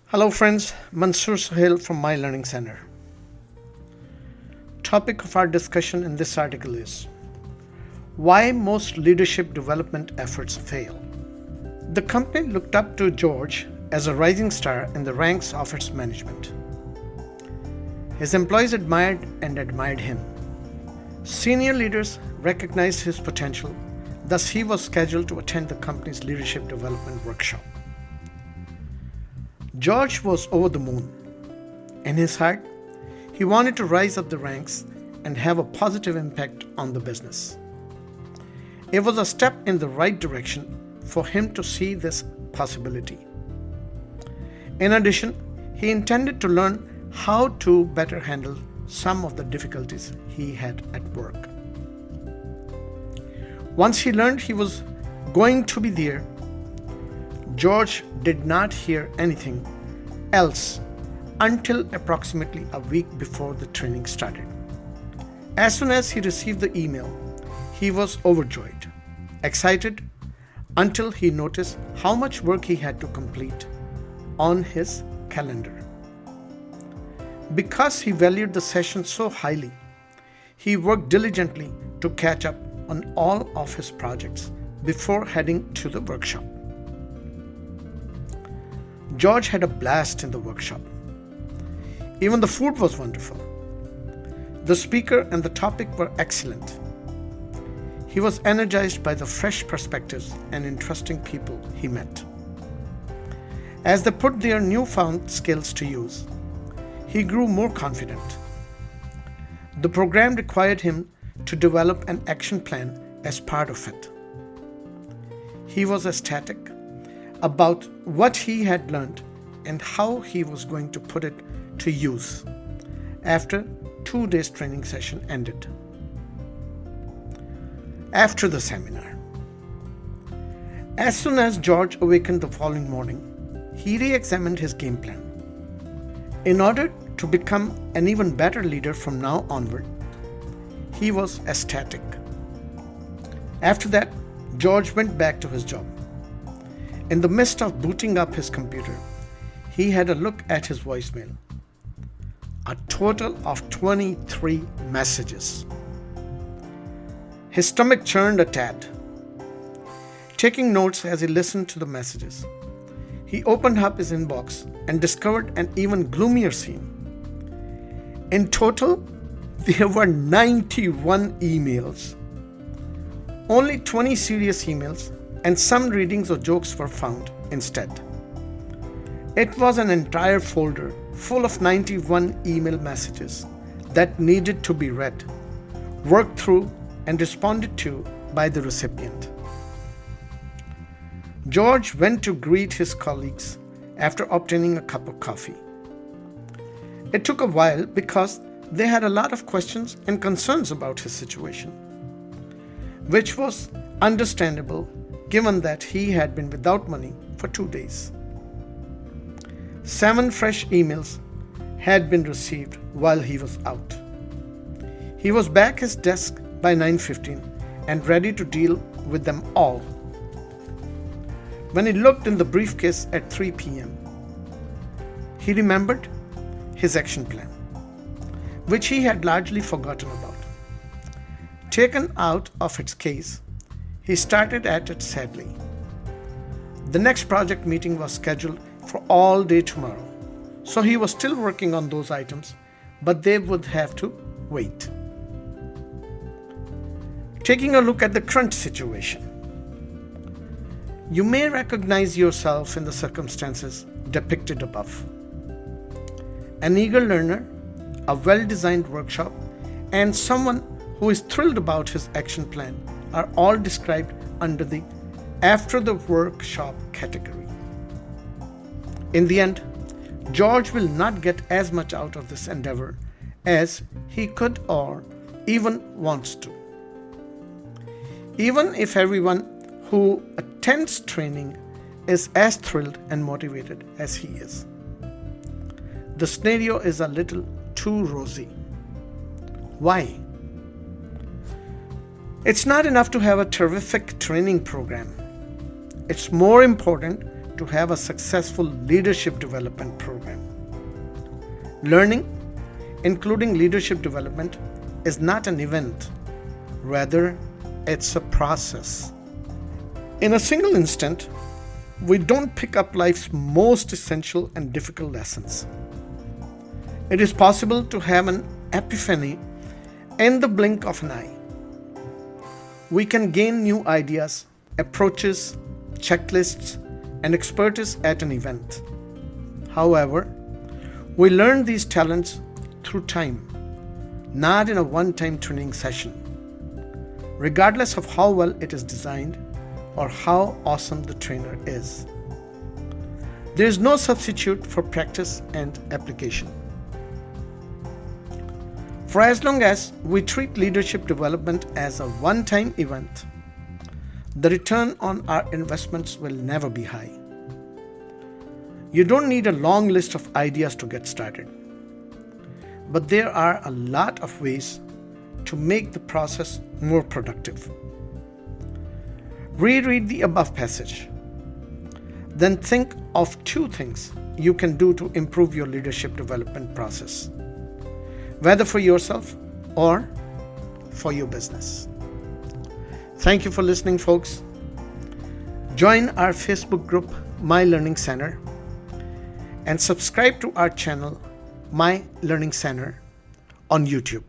Hello friends, Mansoor Sohail from My Learning Center. Topic of our discussion in this article is why most leadership development efforts fail. The company looked up to George as a rising star in the ranks of its management. His employees admired him. Senior leaders recognized his potential, thus he was scheduled to attend the company's leadership development workshop. George was over the moon. In his heart, he wanted to rise up the ranks and have a positive impact on the business. It was a step in the right direction for him to see this possibility. In addition, he intended to learn how to better handle some of the difficulties he had at work. Once he learned he was going to be there, George did not hear anything else until approximately a week before the training started. As soon as he received the email, he was overjoyed, excited, until he noticed how much work he had to complete on his calendar. Because he valued the session so highly, he worked diligently to catch up on all of his projects before heading to the workshop. George had a blast in the workshop. Even the food was wonderful. The speaker and the topic were excellent. He was energized by the fresh perspectives and interesting people he met. As they put their newfound skills to use, he grew more confident. The program required him to develop an action plan as part of it. He was ecstatic about what he had learned and how he was going to put it to use after 2 days training session ended. After the seminar, as soon as George awakened the following morning, he re-examined his game plan. In order to become an even better leader from now onward, he was ecstatic. After that, George went back to his job. In the midst of booting up his computer, he had a look at his voicemail. A total of 23 messages. His stomach churned a tad. Taking notes as he listened to the messages, he opened up his inbox and discovered an even gloomier scene. In total, there were 91 emails. Only 20 serious emails and some readings or jokes were found instead. It was an entire folder full of 91 email messages that needed to be read, worked through, and responded to by the recipient. George went to greet his colleagues after obtaining a cup of coffee. It took a while because they had a lot of questions and concerns about his situation, which was understandable given that he had been without money for 2 days. 7 fresh emails had been received while he was out. He was back at his desk by 9:15 and ready to deal with them all. When he looked in the briefcase at 3 p.m., he remembered his action plan, which he had largely forgotten about. Taken out of its case, he started at it sadly. The next project meeting was scheduled for all day tomorrow, so he was still working on those items, but they would have to wait. Taking a look at the current situation, you may recognize yourself in the circumstances depicted above. An eager learner, a well-designed workshop, and someone who is thrilled about his action plan are all described under the after the workshop category. In the end, George will not get as much out of this endeavor as he could or even wants to. Even if everyone who attends training is as thrilled and motivated as he is, the scenario is a little too rosy. Why? It's not enough to have a terrific training program. It's more important to have a successful leadership development program. Learning, including leadership development, is not an event. Rather, it's a process. In a single instant, we don't pick up life's most essential and difficult lessons. It is possible to have an epiphany in the blink of an eye. We can gain new ideas, approaches, checklists, and expertise at an event. However, we learn these talents through time, not in a one-time training session. Regardless of how well it is designed or how awesome the trainer is, there is no substitute for practice and application. For as long as we treat leadership development as a one-time event, the return on our investments will never be high. You don't need a long list of ideas to get started, but there are a lot of ways to make the process more productive. Reread the above passage. Then think of 2 things you can do to improve your leadership development process, whether for yourself or for your business. Thank you for listening, folks. Join our Facebook group, My Learning Center, and subscribe to our channel, My Learning Center, on YouTube.